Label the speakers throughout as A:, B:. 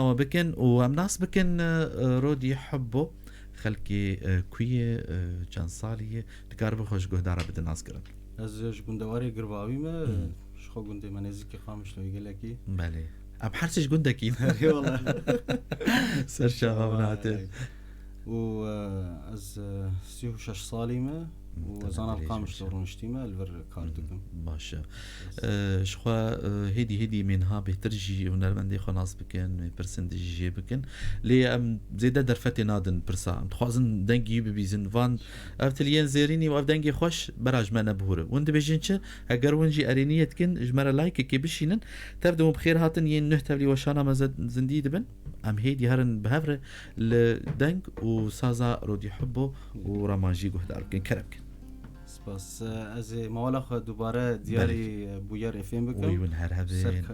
A: ناوە بکن و ئەم ناس بکن ڕۆدی حبۆ خەلکی کویە چەند ساڵیە دکار بخۆش گۆدارە بدە ناسکردن
B: ئەزش گوندەواری گرڤاویمە شخۆ گوندی مەنێزیکی خامشلەوەی گەلێکی
A: بەێ ئەم هەرچش گوندەکی سەر شاوا بناتێ
B: و ئەس 36 ساڵیمە وزانە قامش ڕۆنشتیمە لەبەر کار دەکەم
A: باشە شخوا هێدی منها بهترژی هونەرمەندی خۆ ناس بکەن پرسندژی ژێ بکەن لێ ئەم زێدە دەرفەتێ نادن پرسا ئەم دخوازن دەنگی ببیزن وان ئەفتلیەن زێرینی و ئەف دەنگی خۆش بەراژمە نەبهورە ون دەبێژین چ ئەگەر ونجی ئەرێنیەتکن ژمەرە لایکێکی بشینن تەردەوە بخێر هاتن یەن نە تەبلی وەشانە مەزە زندی دەبن ئەم هێدی هەرن بەهەورە لە دەنگ و سازا ڕۆدی حبۆ و ڕەماژی گوهدار بکەن کەرە بکەن
B: بس از موالا دوباره دیاری بویر افیم بکن
A: ویون هر هبین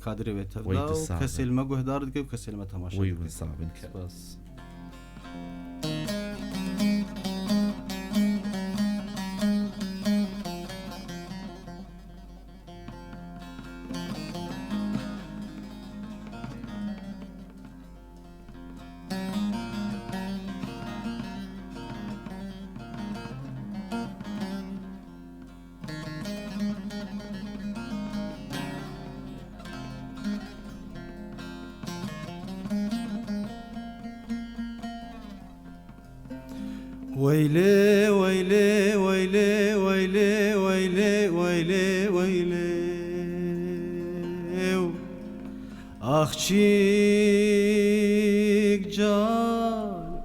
B: کادر و تفلا و کسی المگوه دارد که کسی الم تماشا
A: ویون صعبن که
B: بس ويلي ويلي ويلي ويلي ويلي ويلي ويلي أخشيك جان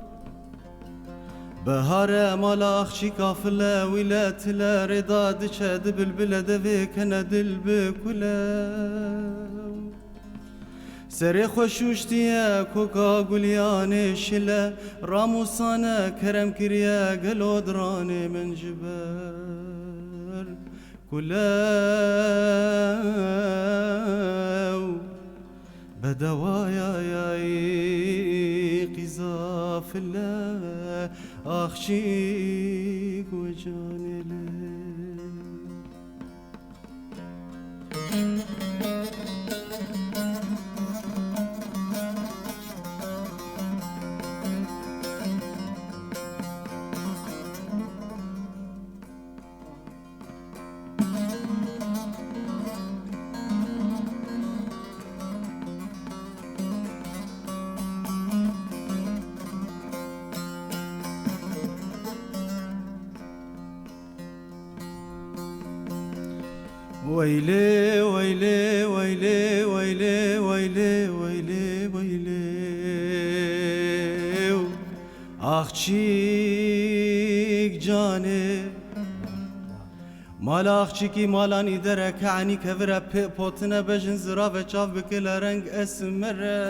B: بهار مال أخشيك أفلا ويلات لا رضا دشاد بالبلد فيك أنا دل بكلا سری خوشوشتیه کوکا گلیان شله راموسانه کرم کریه گلو درانه من جبر کلاو بدوایا یای قذاف الله آخشیک و جانله ويلي ويلي ويلي ويلي ويلي ويلي ويلي آخچیک جانه مال آخچیکی مالانی درک عنی کفره پوتنه بجن زرا و چاف بکل رنگ اسمره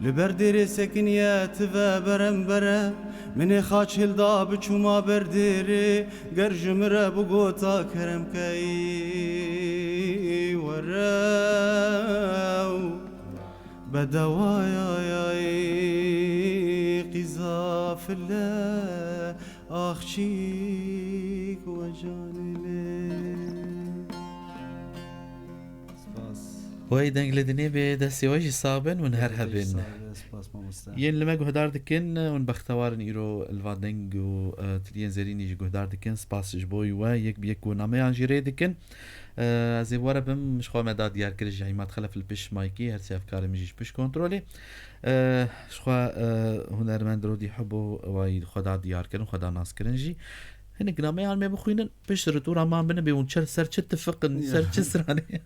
B: لبرديري سكنيات برم بره من خاچ هلدا بچوما برديري گرج مره بگوتا کرم كي وراو بدوايا ياي قذاف الله آخشيك وجانلي
A: وای دنگ لدنی به دستی واجی صابن ون هر هبن ين لما جهدار دكن ون بختوارن يرو الفادنج و تلين زرين يجي جهدار دكن سباس جبوي و يك بيك و نامي انجيري دكن زي ورا بم مش خو مداد ديار كرج جايمات خلف البش مايكي هرسي افكار ميجيش بش كنترولي شخوا هنرمند رو دي حبو وايد خدا ديار كرن خدا ناس كرنجي هني قنامي عن ما بخوين بشرتو رامان بنا بيون شر سر تتفقن سر سراني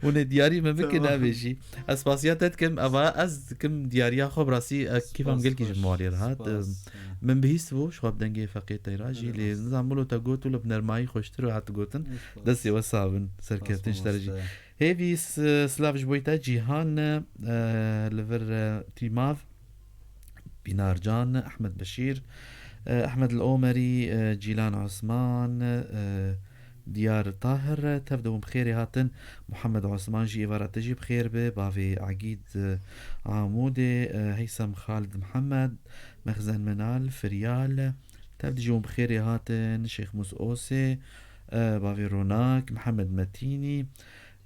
A: ون دياري ما بكن ابيجي اسباسيات كم ابا از كم دياريا خو براسي كيف ام قلكي جمالي هات من بهيسو شو بدنجي فقيه تيراجي لي نزعملو تاغوتو لبنرماي خوشترو هات غوتن دسي وصابن سركتن شترجي هيفيس سلاف جبويتا جيهان لفر تيماف بنارجان احمد بشير أحمد الأومري جيلان عثمان ديار طاهر تبدو بخير هاتن محمد عثمان جي إبارة تجي بخير بافي عقيد عامودي هيثم خالد محمد مخزن منال فريال تبدو بخير هاتن شيخ مسؤوسي بافي روناك محمد متيني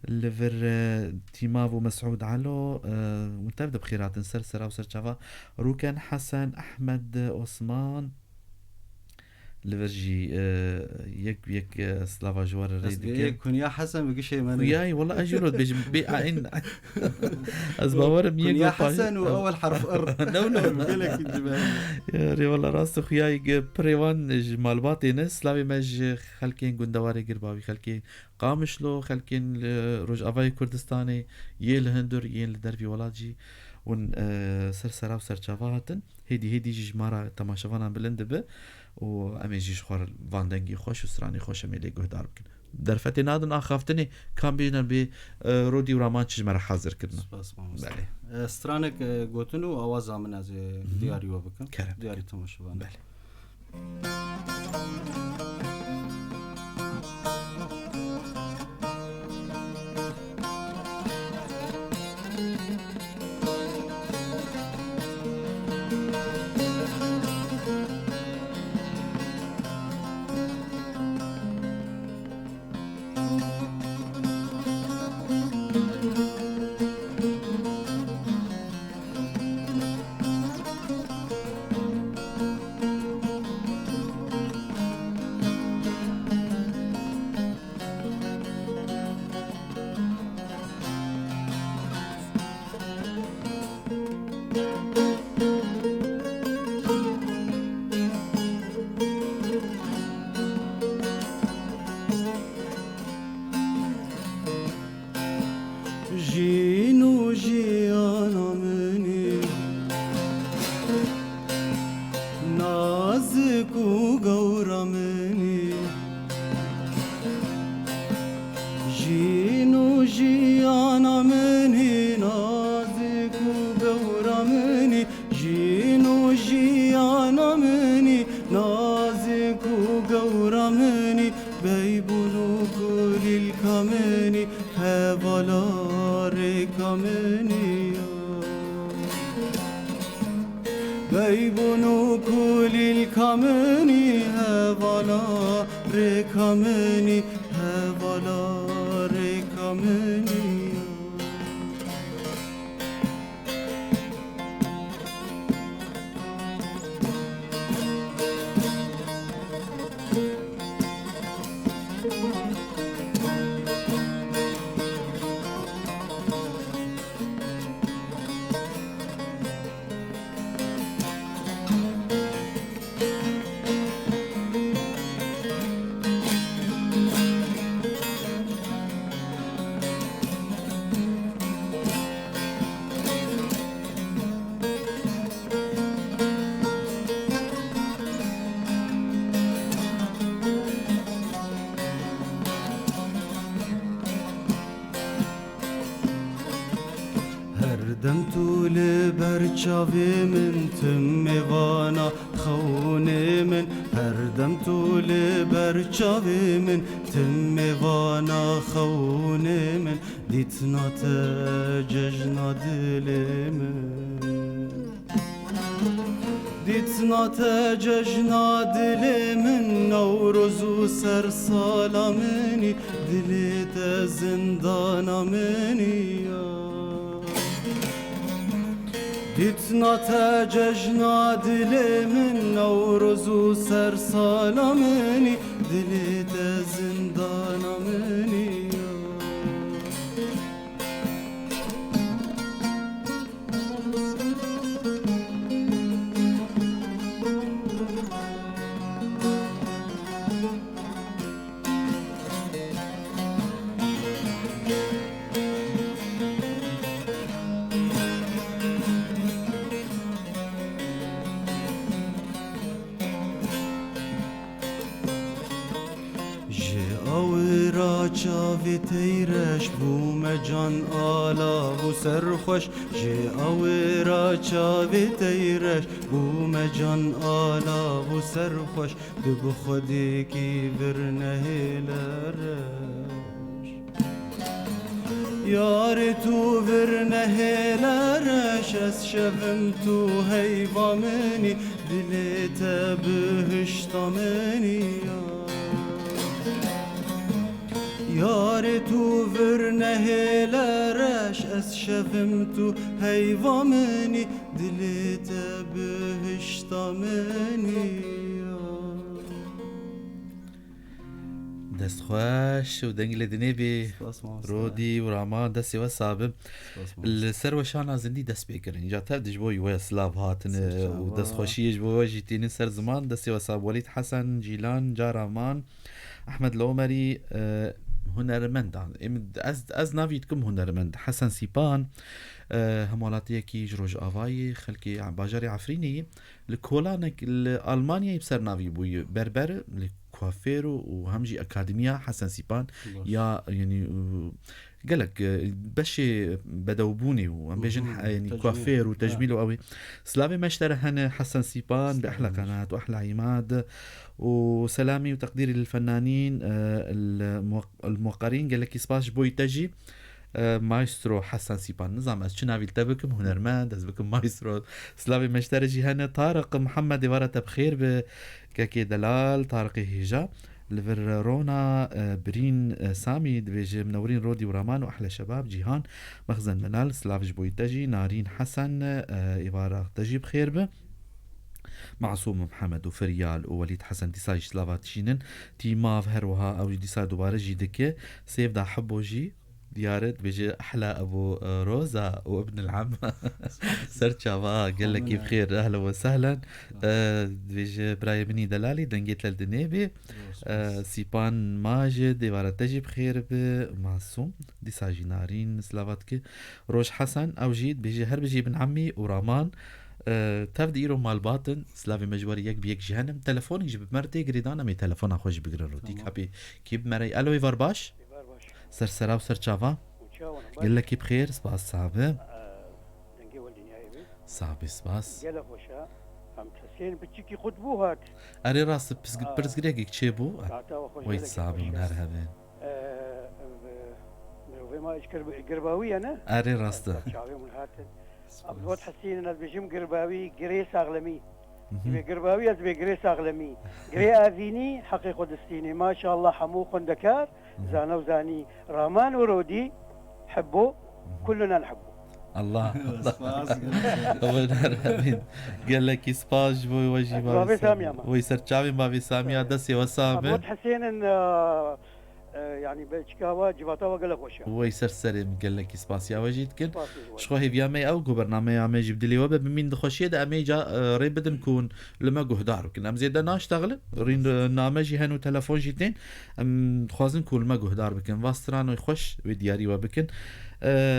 A: لفر تيماف ومسعود علو وانت بدأ بخيرات نسرسرة وسرشافا روكان حسن أحمد عثمان لفرجي يك سلافا جوار الريد
B: كن يا حسن بقي شيء من
A: وياي والله أجرد بيج بيعين أزباور
B: كن يا حسن وأول حرف
A: نو
B: بقولك
A: يا ري والله راسو خياي بريوان جمال باطي سلافي مج خلكين قندواري قرباوي خلكين قامشلو خلكين روج أفاي كردستاني يل هندر يل دربي ولاجي ون سرسرا وسرچاواتن هيدي جمارة تماشافانا بلند به و اميجيش خور واندنگي خوش و سراني خوش ميلي گهدار بكن درفتي نادن اخافتني كان بينا بي رودي ورامان چجمرا حاضر كدنا
B: بله سترانك گوتنو آواز من از دیاری و بکن دیاری تماشاوان
A: بله
B: برچاوی من تم وانا خونه من هر دم طول برچاوی من تم وانا خونه من دیتنا تججنا دل من دیتنا تججنا دل من نوروز و سر سالا منی دل زندانا منی دیتنا تججنا دل من نوروز و سر سالا منی دل زندانا منی چاوی تیرش بوم جان آلا و سرخوش جه آورا چاوی تیرش بوم جان آلا و سرخوش دو خودی کی ورنه لرش یار تو ورنه لرش از شبم تو هیوا منی دلت بهشتا منی یاری تو ورنه لرش از شفم تو هیوا منی دلت بهشتا منی
A: دست خوش و دنگل دنیبی رودی و رامان دستی و صابم السر وشان زندی دست بکرن جا تبدش بوی و اسلاف هاتن و دست خوشیش بوی جیتین سر زمان دستی و صاب ولید حسن جیلان جا رامان احمد العمري هنرمند از ناویدکم هنرمند حسن سیپان همالاتي كي جروج آوای خلقي باجاري عفريني لكولانك الألمانيا يبصر نافي بوي بربر لكوافير وهمجي أكاديمية حسن سيبان يا يعني قالك بشي بدوبوني وعم بيجن يعني كوافير وتجميل وقوي سلامي ما اشترى هنا حسن سيبان بأحلى قناة وأحلى عماد وسلامي وتقديري للفنانين الموقرين قالك يسباش بوي تجي مايسترو حسن سيبان نظام از چناویل تبكم هنرمند از بكم مايسترو سلافي مشترجي هنا طارق محمد ورا بخير بكاكي دلال طارق هيجا لفر رونا برين سامي دبيجي منورين رودي ورامان واحلى شباب جيهان مخزن منال سلافج بويتجي نارين حسن إبارة تجي بخير به معصوم محمد وفريال ووليد حسن ديساي سلافات شينن تيماف هروها او ديسا دوباره جيدكه سيف دا حبو جي ديارت بيجي احلى ابو روزا وابن العم سرتشافا قال لك بخير اهلا وسهلا بيجي براي بني دلالي دنجيت للدنيبي سيبان ماجد ديوارا تجي بخير بمعصوم دي ساجي نارين سلافاتكي روش حسن او جيد بيجي هر بيجي ابن عمي ورامان تفدي إيرو مال باطن سلافي مجبوري يك بيك جهنم تلفوني جيب مرتي قريدانا مي تلفون خوش بقرر روتيك هابي كيب مري الو يفرباش سر سرا وسر تشافا قال لك بخير سباس صعبة صعبة سباس
C: قال وشا هم تسين بتشكي خطبوهات
A: أري راس برز قريقك تشيبو ويت صعبة من هرهبين
C: ما اشكر قرباوي انا
A: أري راسته
C: شعبي من هاتن أبو حسين أنا بجيم قرباوي قريس أغلمي قرباوي أزبي قريس أغلمي قري أذيني حقيقة دستيني ما شاء الله حمو خندكار زانا وزاني رامان ورودي حبه كلنا نحبه
A: الله قال لك سباج بوي وجي
C: بابي سامية
A: ويسر تشافي بابي سامية دسي وسامي
C: أبو حسين يعني بشكاوا جباتوا قال لك وشا
A: ويسر سرم قال لك سباسيا وجيت كن شخو هي بيامي او برنامج عم جبد لي وب بمين دخشيه ده امي جا ريبد نكون لما جهدار كن ام زيد ناشتغل رين نامجي هنو تلفون جيتين ام خوازن كل ما جهدار بكن واستران ويخش ودياري وبكن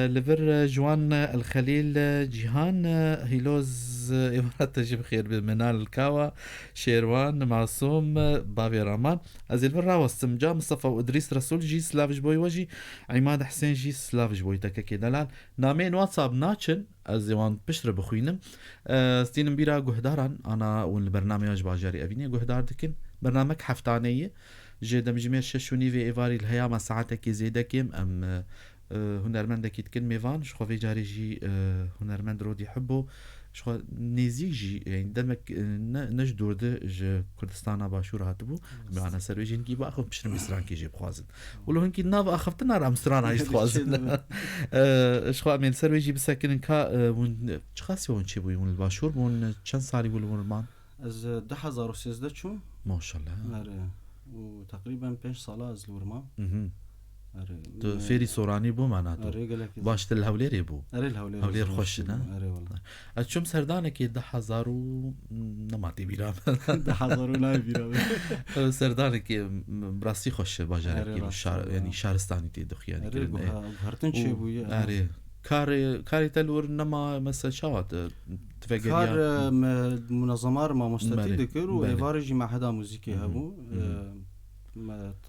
A: لفر جوان الخليل جيهان هيلوز إمارات تجيب خير بمنال الكاوا شيروان معصوم بابي رامان أزيل برا وستمجا مصطفى وإدريس رسول جي سلافج بوي وجي عماد حسين جي سلافج بوي تكاكي دلال نامين واتساب ناتشن أزيوان بشر بخوينم ستين بيرا جهداران أنا والبرنامج باجاري أبيني جهدار دكن برنامج حفتانية جدا مجمع ششوني في إيفاري الهيامة ساعتك زيدكم أم هنرمندك يتكن ميفان شخو في جاري جي هنرمند رودي حبو شخو نيزيك جي يعني دمك نجدور ده ج كردستان باشور هاتبو معنا سرويجي نجي باخو بشر مصران كي جيب خوازن ولو هنكي ناف اخفتنا راه مصران عايش خوازن شخو امين سرويجي بسكن كا شخاصي ون شي بون الباشور بون چند سالي بول ورمان
B: از 2013 چون
A: ما شاء الله
B: آره وتقريبا 5 سال از الورمان
A: تو فيري سوراني بو معناته باش تل هوليري بو هولير خوشنا
B: اري والله
A: اتشم سردانك 10000 و نماتي بيرام
B: 10000 لا بيرام
A: سردانك براسي خوش باجارك الشهر يعني شهرستاني تدخ يعني
B: هرتن شي بو
A: اري كاري تلور نما مثلا شوات
B: كار منظمار ما مستفيد ذكر وإيفارجي مع حدا موسيقي هبو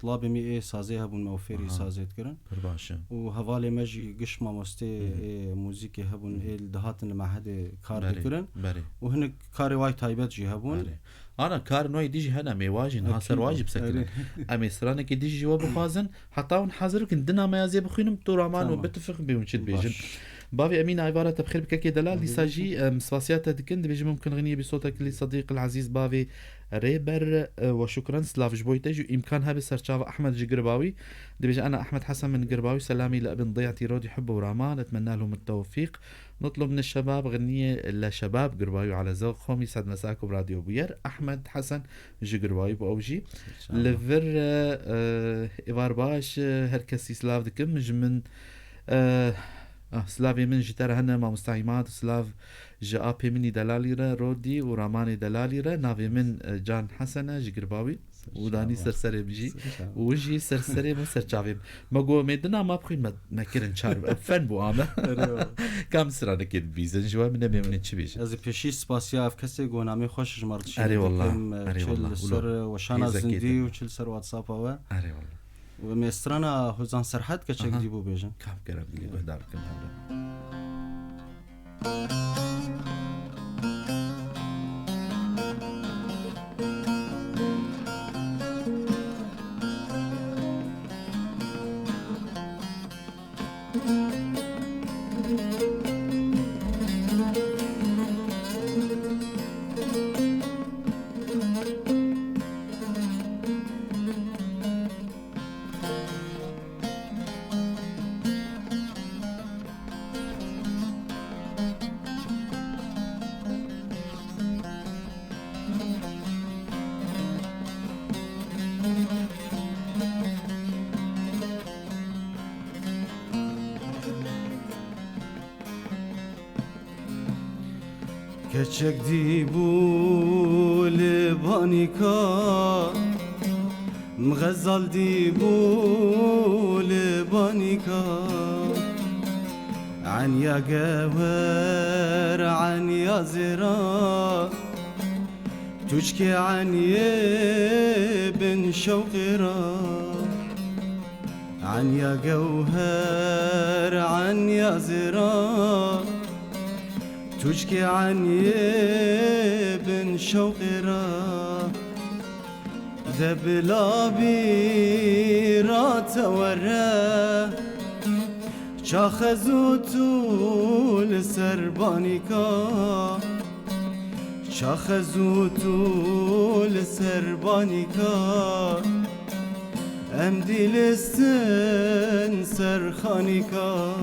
B: طلاب مي اي سازي هبون موفري سازي تكرن
A: برباشا
B: وهوالي مجي قش ما مستي موسيقي هبون اي دهاتن مع حدا كار تكرن وهنك كاري واي تايبت جي هبون
A: انا كار نوع ديجي هنا ميواجن هاسر واجب سكن امي سرانك ديجي وبخازن حتى ون حاضر كن دنا ما يزي بخينم تو رامان وبتفق بيون شد بيجن بافي أمين عبارة بخير بكاكي دلال لساجي مسفاسيات دكن بيجي ممكن غنية بصوتك لصديق العزيز بافي ريبر وشكرا سلاف جبويتج إمكانها بسرشاف أحمد جقرباوي بيجي أنا أحمد حسن من قرباوي سلامي لابن ضيعتي رودي حبه ورحمة نتمنى لهم التوفيق نطلب من الشباب غنية لشباب قرباوي على ذوقهم يسعد مساكم براديو بوير أحمد حسن جقرباوي بأوجي لفر إيفار باش هركسي سلاف دكم من سلافي من جتر هنا ما مستعيمات سلاف جابي مني دلاليرة رودي وراماني دلاليرة نافي من جان حسنة جقرباوي وداني سرسري بجي وجي سرسري مو سرچاوي مگو مدنا ما بخي ما كيرن شار فن بو عامه كم سرانه كيد بيزن جوا من من تشبيش
B: از پیشی سپاسیا اف کسی گونامی خوشش مرد
A: اري والله اري والله
B: سر وشانا زندي وچل سر واتساب و
A: اري والله
B: ومسترانا هزان سرحد كچك ديبو بيجن
A: كاب كرم دي بهدار كم هذا
B: کچک دیبو لبانیکا مغزل دیبو لبانیکا عن يا جوار عن يا زرا تشكي عن بن شوقرا عن يا جوهر عن يا زرا تشكي عن بن شوقرا دبلا بيرات ورا شاخزو طول سربانيكا شاخزو طول سربانيكا ام دلستن سرخانيكا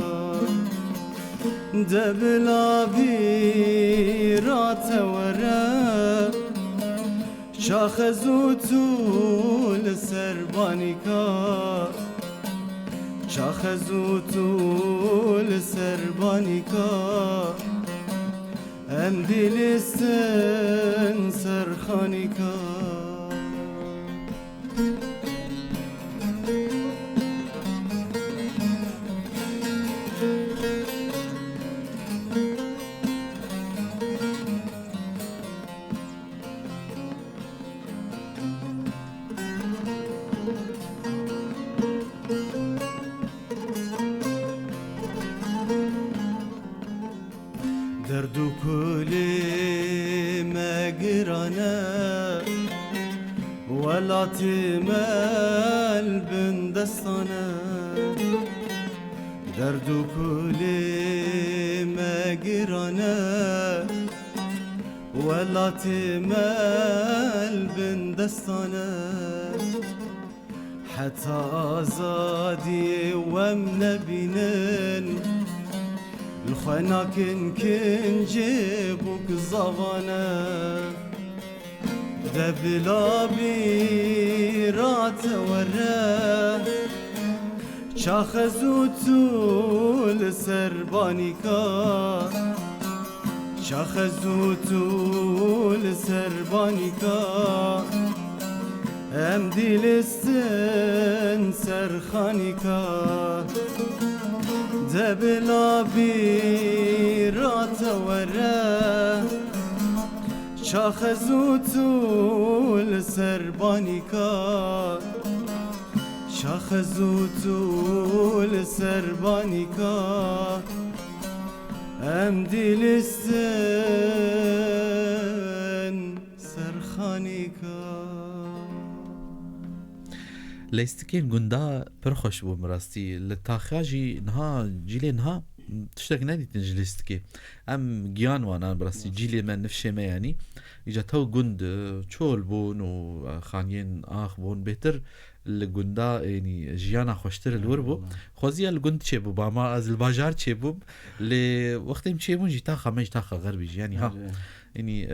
B: دبلا بيرات ورا شاخزو طول سربانيكا شاخزو طول سربانيكا ام دلستن سرخانيكا دردو كلي مقرنا ولا تمال بندستنا دردو كلي مقرنا ولا تمال بندستنا حتى آزادي ومن بينن الخنا كن جيبوك زوانا دبلا بيرات ورا شاخزو طول سربانيكا شاخزو طول سربانيكا ام دلستن سرخانيكا دبلا بيرات ورا شاخزو طول سربانيكا شاخزو طول سربانيكا ام دلستن سرخانيكا
A: ليستكين قندا برخش بو مراستي للتاخاجي نها جيلي نها تشتك نادي تنجلستكي ام جيان وانا براسي جيلي من نفشي ما يعني اجا تو جند تشول بون وخانيين اخ بون بيتر الجندا يعني جيانا خوشتر الوربو خوزيا الجند تشيبو باما از الباجار تشيبو لوقت تشيبو جيتا خمج تاخ غربي يعني ها يعني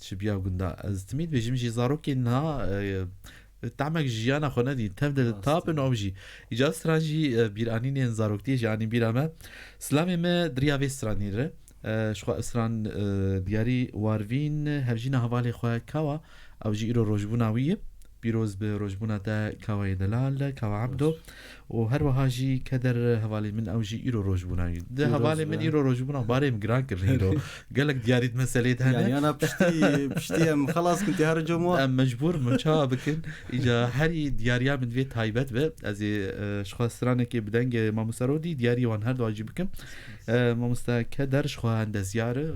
A: تشبيا جندا از تميد بيجي زاروكي انها تعمق جيانا خو نادي تبدل تاب انه بيجي اجا استرانجي بيرانين زاروكتي يعني بيراما سلامي ما دريا فيسترانيره شخو اسران دياري واروين هفجينا هوالي خو كاوا او جيرو روجبوناويه بيروز بروجبونا تا كاوا دلال كاوا عبدو وهر وهاجي كدر هوالي من او جي ايرو روجبوناوي ده هوالي من ايرو روجبونا باري مجران كريرو قالك دياري مساليت هنا
B: يعني انا بشتي خلاص كنت هرجو مو
A: مجبور من شابكن اجا هري دياريا من فيت هايبت به از شخو سرانك بدنج ما مسرودي دياري وان هر دو اجيبكم ما مستكدر شخو عند زياره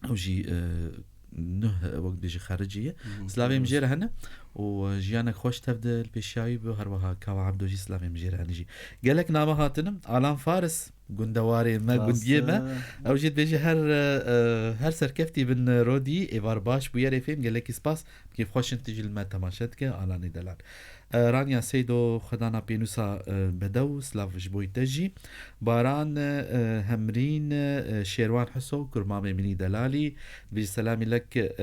A: او جي نه وقت بيجي خارجية سلافي مجير هنا وجيانك خوش تبدل بيشاي بهروها كاوا عبدو جي سلافي مجير هنجي قالك ناما هاتنم علام فارس قندواري ما قندية ما او جيت بيجي هر سركفتي بن رودي ايوار باش بويري فيلم قالك سباس كيف خوش انتجي لما تماشتك علاني دلال رانيا سيدو خدانا بينوسا بدو سلاف جبوي تجي باران همرين شيروان حسو كرمامي مني دلالي بيجي سلامي لك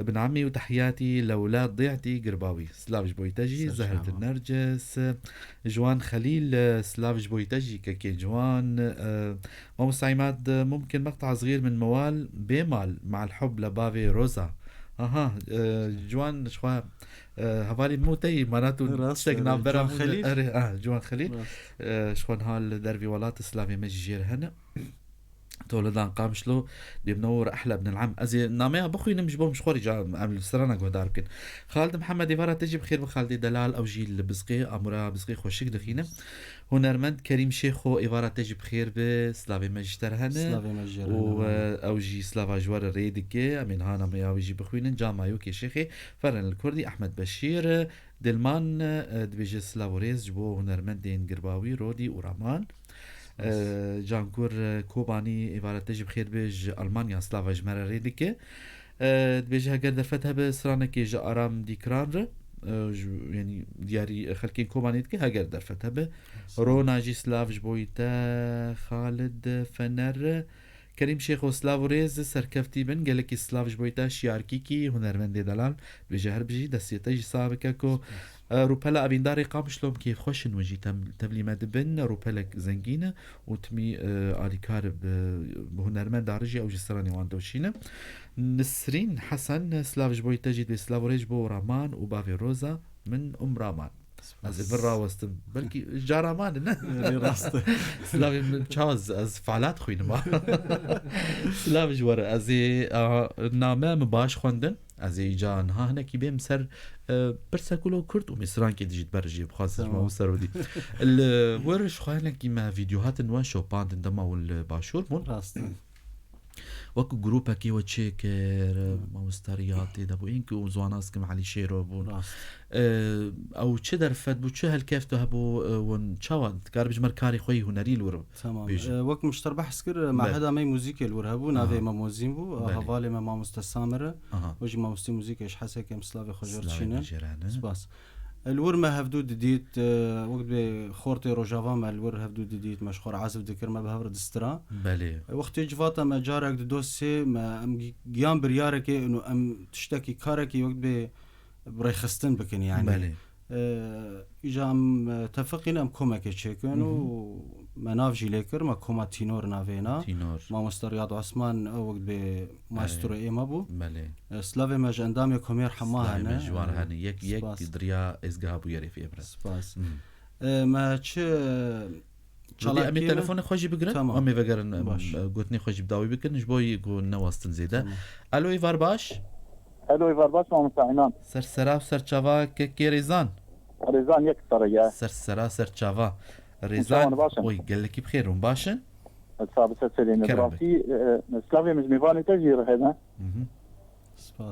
A: ابن عمي وتحياتي لأولاد ضيعتي قرباوي سلاف جبوي تجي زهرة النرجس جوان خليل سلاف جبوي تجي ككي جوان مامو سعيماد ممكن مقطع صغير من موال بمال مع الحب لبافي روزا اها جوان شخوا هفالي موتي معناته تشتقنا برا خليل جوان خليل شخوان هال دربي ولات اسلامي مجير هنا تولدان قامشلو دي منور احلى ابن العم ازي ناميها بخوي نمجبو مش خوري جا عمل سرانا قداركن خالد محمد يفارا تجي بخير بخالدي دلال او جيل بزقي امرا بزقي خوشك دخينه هنرمند كريم شيخو يفارا تجي بخير بسلافي ماجستر هنا
B: سلافي ماجستر
A: و او جي سلافا جوار ريدكي امين هانا ما يجي بخوين جامايو كي شيخي فرن الكردي احمد بشير دلمان دبيج سلاوريز جبو هنرمندين قرباوي رودي ورامان جانكور كوباني إبارة تجي بخير بيج ألمانيا سلافا جمرة ريدكي بيجها قدر فتها بسرانكي جا أرام ديكران يعني دياري خلكين كوباني تكي ها قدر فتها ب رونا جي سلاف جبويتا خالد فنر كريم شيخ وسلاوريز سركفتي بن قالك سلاف جبويتا شياركيكي هنرمندي دلال بيجي هربجي دستي جي سابكاكو روبلا أبينداري قامشلوم كيف خوشن وجي تبلي مدبن روبلا زنجينة وتمي آليكار بهنرمن دارجي أو جسراني واندوشينة نسرين حسن سلاف جبوي تجد بسلاوريج بو رامان وبافي روزا من رامان از برا وستم بلكي جارامان
B: راست
A: سلاف متشاوز از فعالات خوين ما سلاف جوار ازي نامه مباش خوندن از ایجان ها هناك بهم سر برسكولو كرد ومصران كي تجي تبرجي بخاص ما سرودي الورش خاينا كيما فيديوهات نوان شوبان دما والباشور مون
B: راست
A: وكو جروبا كي وتشيكر مسترياتي دابو انكو وزواناس كم علي شيرو بون او تشدر فد بو تشهل كيف تهبو ون تشاوان تقارب مركاري خوي هنري الور
B: تمام وك مشتر بحث كر مع هذا مي موزيك الورهبو نافي ما موزين بو هفالي ما مستسامره وجي ما مستي موزيك ايش حسا كم سلافي خجرت شينا سباس الورمة هفدود ديت وقت بخورتي روجافا مع الور هفدود ديت مشخور عازف ذكر ما بهفرد استرا
A: بله
B: وقت جفاتا ما جارك دوسي ما ام قيام بريارك انه ام تشتكي كارك وقت بريخستن بكن يعني
A: بله
B: اجام تفقنا ام كوما كيتشيكن ومناف جيليكر ما كوما تينور نافينا ما مستر رياض عثمان وقت بماسترو ايما بو
A: بله
B: سلافي ما جندامي كومير حماها
A: انا جوار هاني يك دريا ازغابو يري في ابرز
B: سباس ما تش
A: جالي امي تليفون خوجي بقرن امي فقرن قلتني خوجي بداوي بكن جبوي يقول نواستن زيدا الو ايفار باش
D: الو ايفار باش ما مستعينان
A: سرسرا وسرچاوا كي ريزان
D: ريزان يكثر يا
A: سرسرا سرچاوا ريزان وي قال لك بخير ومباشن
D: صاب سلسلين دراسي سلافي مش ميفاني تجير هنا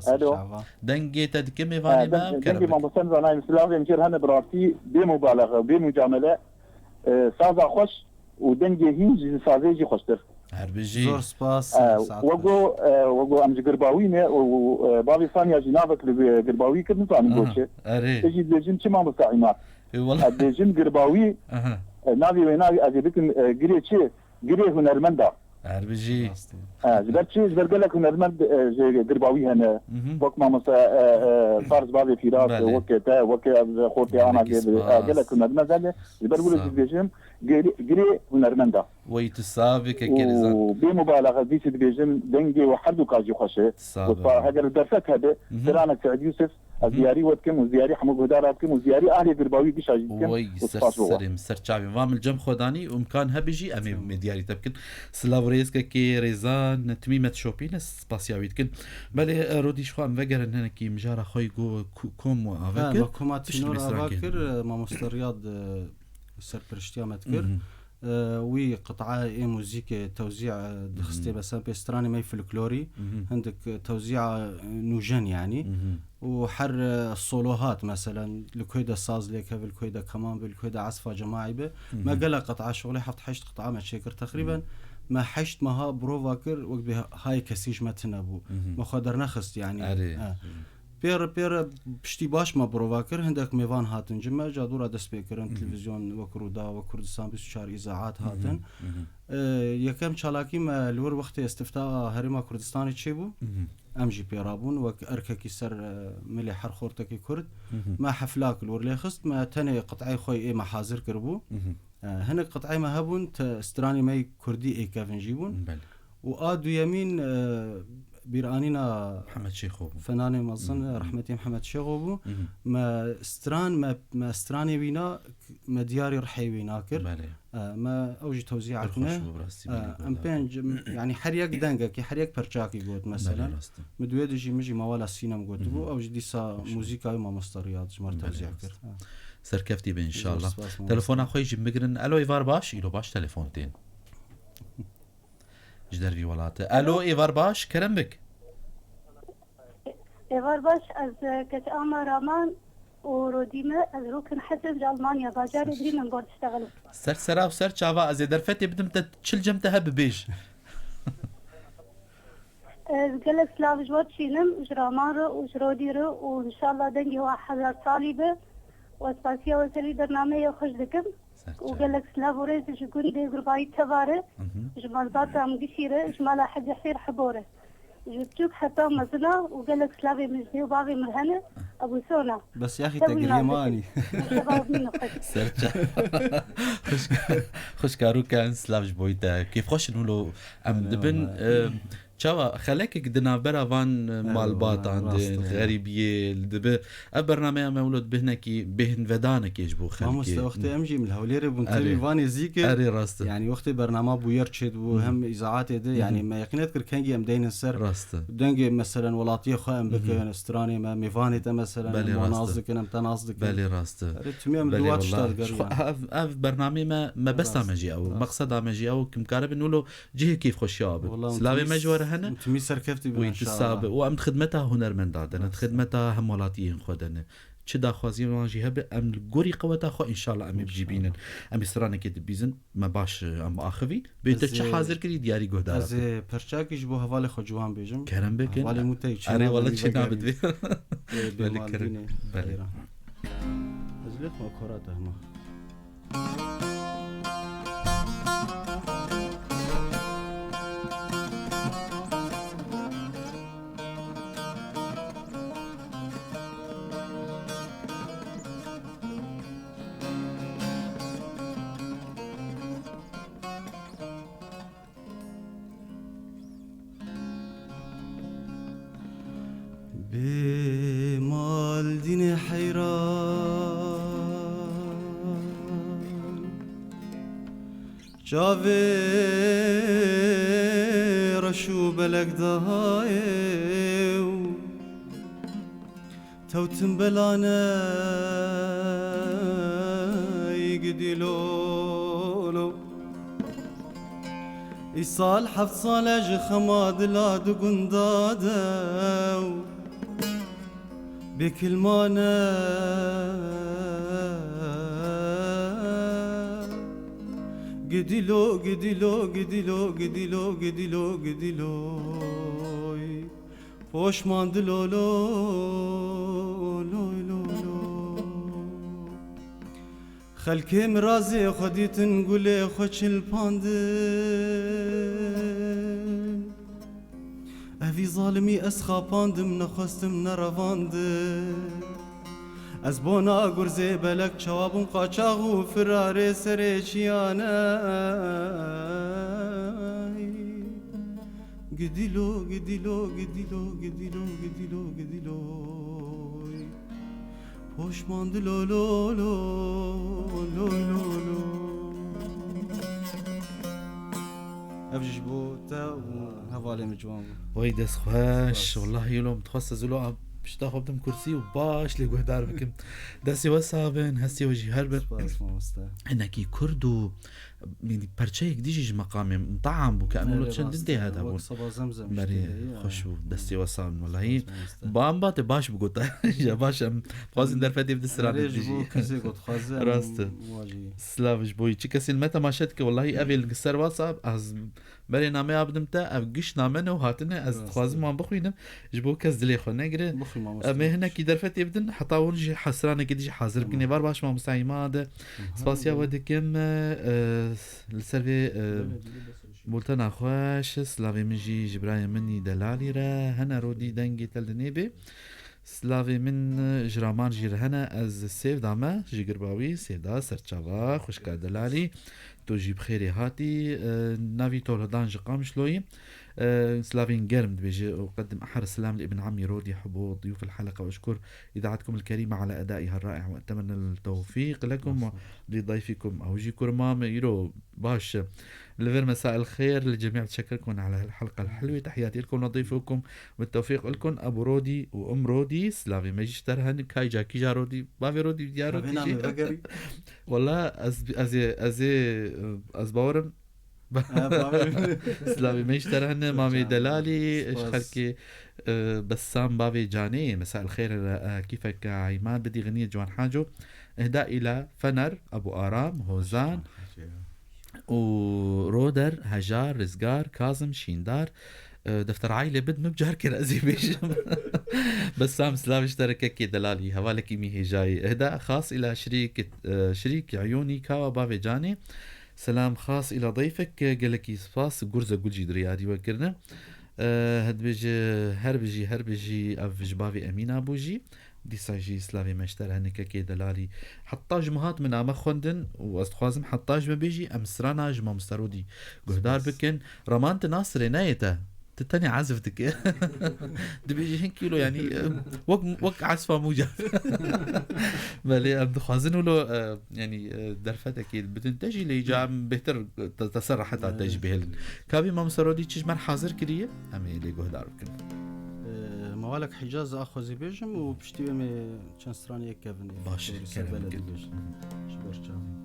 B: الو
A: دنجي تدك ميفاني ما
D: دنجي ما بسنز انا سلافي مشير هنا براسي بمبالغه بمجامله سازا خوش ودنجي هينج سازيجي خشتر
A: هربجي
B: زور سپاس
D: وقو أمج قرباوينه وبابي ثانية جنابك لقرباوي كد نطعني قوتشه
A: اري
D: تجي دجن كما مستعيمات
A: والله
D: دجن قرباوي نابي وينابي أجيبكم قريه شيء قريه هنرمندا
A: هربجي
D: جبرت شيء جبر قال لك هنرمند قرباوي هنا وقت ما مثلا فارس بابي فراس وقتها وقت خوتي أنا قال لك هنرمند هذا جبر قول لك دجن قريه هنرمندا
A: ويتسابق كيرزان
D: وبمبالغه ديس ديجن دنجي وحدو كاجي خوشه وهاجر درست هذا ترانا سعد يوسف الزياري ودكم وزياري حمود هداراتكم وزياري اهلي قرباوي بشاجكم
A: وي سرسريم سرچاوي وامل جم خداني وامكان هبجي امي مدياري تبكن سلاوريسكا كي ريزان تميمه شوبين سباسياويت كن بله رودي شو ام وگرن هنا كي مجارا خوي جو كوم افكر
B: كوماتي نور افكر ما مسترياض سربرشتيا متكر وي قطعة موزيك توزيع دخستي بس بيستراني ماي فلكلوري عندك توزيع نوجن يعني وحر الصولوهات مثلا الكويدا ساز ليك بالكويدا كمان بالكويدا عزفة جماعي به ما قال قطعة شغلي حفت حشت قطعة ما تشكر تقريبا ما حشت ماها بروفاكر وقت بها هاي كسيج ما تنبو ما خدر نخست يعني بير بشتي باش ما بروفاكر هندك ميفان هاتن جمع جادورا دس بيكرن تلفزيون وكرودا وكردستان 24 اذاعات هاتن يكم چالاكي ما لور وقت استفتاء هرما كردستاني تشيبو ام جي بيرابون وك ارككي سر ملي حر خورتكي كرد ما حفلاك لور ليخست ما تاني قطعي خوي اي محاضر كربو هنا قطعي ما هبون استراني ماي كردي اي كافن جيبون وادو يمين بيرانينا
A: محمد شيخو
B: فنان مصن رحمتي محمد شيخو ما استراني بينا ما دياري رحي بيناكر ما اوجي توزيعاتنا ام بين يعني حريق دنگك حريق برچاكي قلت مثلا مدويد جي مجي موالا سينما قلت بو اوجي ديسا موزيكا ما مستريات جمر توزيع كر
A: سركفتي بان شاء الله تليفون اخوي جي مگرن الو ايفار باش يلو باش تليفونتين جدر في ولاته الو ايفار باش كرم بك
E: ايفار باش از كتاما رامان وروديما از روكن حسن جالمانيا باجار ادري من قول تشتغلوا
A: سرسرا وسر شافا از درفتي بدم تشل جمتها ببيش
E: قال سلاف جوات شينم جرامار وجروديرو وان شاء الله دنجي واحد صالبه واسباسيا وسري برنامج خوش دكم وقال لك سلافوريز جكون دي غرباي تباره جمال باتا مقشيره جمال حد يحير حبوره جبتوك حتى مزنا وقال لك سلافي مجدي وبابي مرهنه ابو سونا
B: بس يا اخي تقريماني
A: خوش كارو كان سلاف بويتا كيف خوش نقولوا ام دبن چاوا خلك دنا براوان مالبات عندن غريبيه دب برنامج مولود بهنكي بهن ودانك يجبو خلك
B: ما وقت امجي من الهولير بنتي فاني زيك يعني وقت برنامج بو يرشد وهم اذاعات يعني ما يقنت كان ام دين السر دنجي مثلا ولاتيه خام بك استراني ما ميفاني مثلا مناصك انا تناصدك
A: بالي راست
B: تمام دوات شتاد
A: اف برنامج ما بس ماجي او مقصد ماجي او كم كارب نقولوا جه كيف خوشياب سلامي مجور هنا
B: تمي سركفتي
A: ويتسابق وام خدمتها هنرمندات انا خدمتها هم ولاتيين خدنا چدا خوازين واجي هب ام الغوري قوتا خو ان شاء الله ام بجيبين ام سرانه كده بيزن ما باش ام اخوي بيت حاضر كري دياري گهدار
B: از پرچاكي جبو حواله خو جوان بيجم
A: كرم بكن
B: حواله متي
A: اري والله چنا بدي
B: بالي كرم بالي ازلت ما كوراته ما بمال دين حيران جاوي رشو بلك دهايو توتن بلانا يقدي لولو إيصال حفظ صالج خماد لا دقن دادو بكل مانا قديلو قديلو قديلو قديلو قديلو قديلو پوش ماندلو لو لو لو لو خلكي مرازي خديتن قولي خوش الباندن أفي ظالمي أسخاباندم نخستم نرفاندن از بونا گرزه بلک چوابون قاچاق و فرار سرچیانای گدیلو گدیلو گدیلو گدیلو گدیلو گدیلو پشماندلو لو لو لو لو لو افجش بو تا و هوالي مجوان
A: وای دست خوش والله يلوم تخصص زلو باش تاخذ بدم كرسي وباش لقوا دار بكم داسي وسابن هسي وجي هرب انك كردو يعني برشيك ديجي مقامي مطعم وكانه لو تشندي هذا
B: وقت صبا زمزم
A: بري خوشو دستي وسابن والله بامبا باش بقول يا باشا خوازن در فدي بدسران
B: ريجبو كزي قد خازن
A: راست سلافش بوي تشكسي المتا ما شتك والله ابي القصر واتساب از بري نامي ابدمتا ابقش نامنه وهاتنا از خوازم ما بخوينم جبو كز دلي خو نغري ما هنا كي درفت يبدن حطاون جي حسرانه كدي حاضر كني بار باش ما مسايماد سباسيا ودكم السيرفي بولتنا خوش سلافي منجي جبرايا مني دلالي را هنا رودي دنگي تلدنيبي سلافي من جرامان جير هنا از سيف داما جي قرباوي سيف دا سرچاوا خوشكا دلالي تو جي بخيري هاتي نافي تولدان جقام شلوي سلافين جرم بيجي أقدم أحر السلام لابن عمي رودي حبو ضيوف الحلقة وأشكر إذاعتكم الكريمة على أدائها الرائع وأتمنى التوفيق لكم ولضيفكم أوجي كرمام يرو باش لفير مساء الخير للجميع تشكركم على الحلقة الحلوة تحياتي لكم وضيفكم بالتوفيق لكم أبو رودي وأم رودي سلافي ما يشترهن كاي جاكي جا رودي بافي رودي يا رودي والله از باورم سلامي ما يشترهن مامي دلالي خلكي بسام بابي جاني مساء الخير كيفك عماد بدي غنية جوان حاجو اهداء الى فنر ابو ارام هوزان ورودر هجار رزقار كاظم شيندار دفتر عائلة بدنا بجهر كرازي بيش بسام سلام اشترك كي دلالي هوالك مي هي جاي اهداء خاص الى شريك عيوني كاوا بابي جاني سلام خاص إلى ضيفك قالك يصفاس قرزة قلجي دريادي وكرنا هاد بيجي هربجي أفج بافي أمين أبوجي دي ساجي سلافي مشتر هنك كي دلالي حطاج مهات من أما خوندن واستخوازم حطاج بيجي أمسرانا جمع مسترودي قهدار بكن رمانت ناصر نايته تتاني عزفتك دي بيجي هين كيلو يعني وك عزفة موجة بلي أبدو خوازنو له يعني درفت أكيد بتنتجي لي جام بهتر تسرع حتى تجبهلن كابي ما مسرودي تشمر حاضر كريه أمي لي قهدار بكن
B: موالك حجاز أخوزي بيجم وبشتوي مي چنستراني كيفن
A: باش كلام كده
B: شبرشا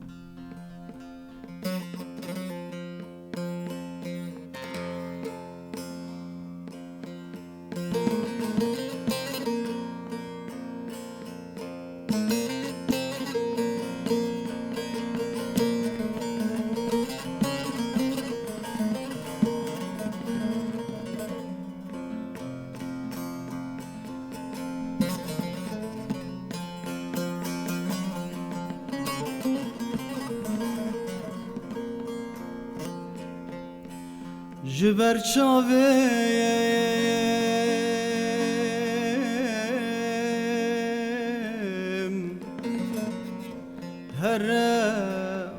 B: جبر شاویم هر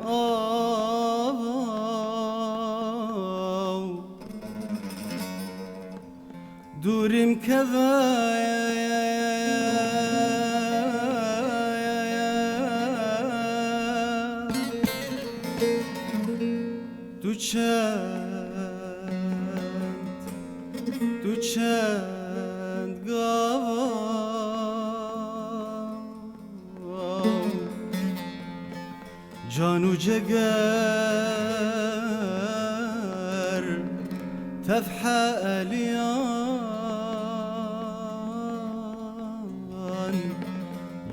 B: آو دوریم دو چند گاو جانو جگر تفحالیان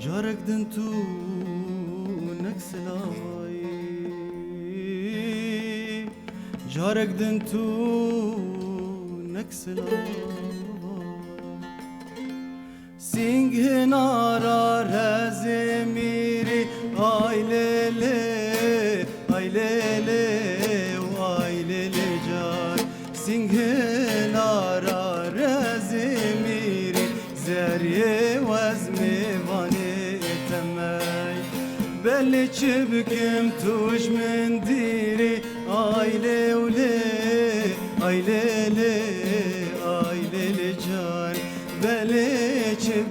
B: جارك دنتو نكسلاي جارك دنتو نكسلا سینگ نارا رزمیری آی لیلی آی لیلی و آی لیلی جان سینگ نارا رزمیری زریه وزمی وانی تمی بلی چی بکم توش من دیری آی لیلی آی لیلی آی لیلی جان بلی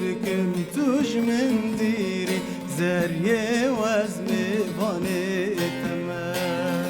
B: بكم توش من ديري زريه وزمي باني تمام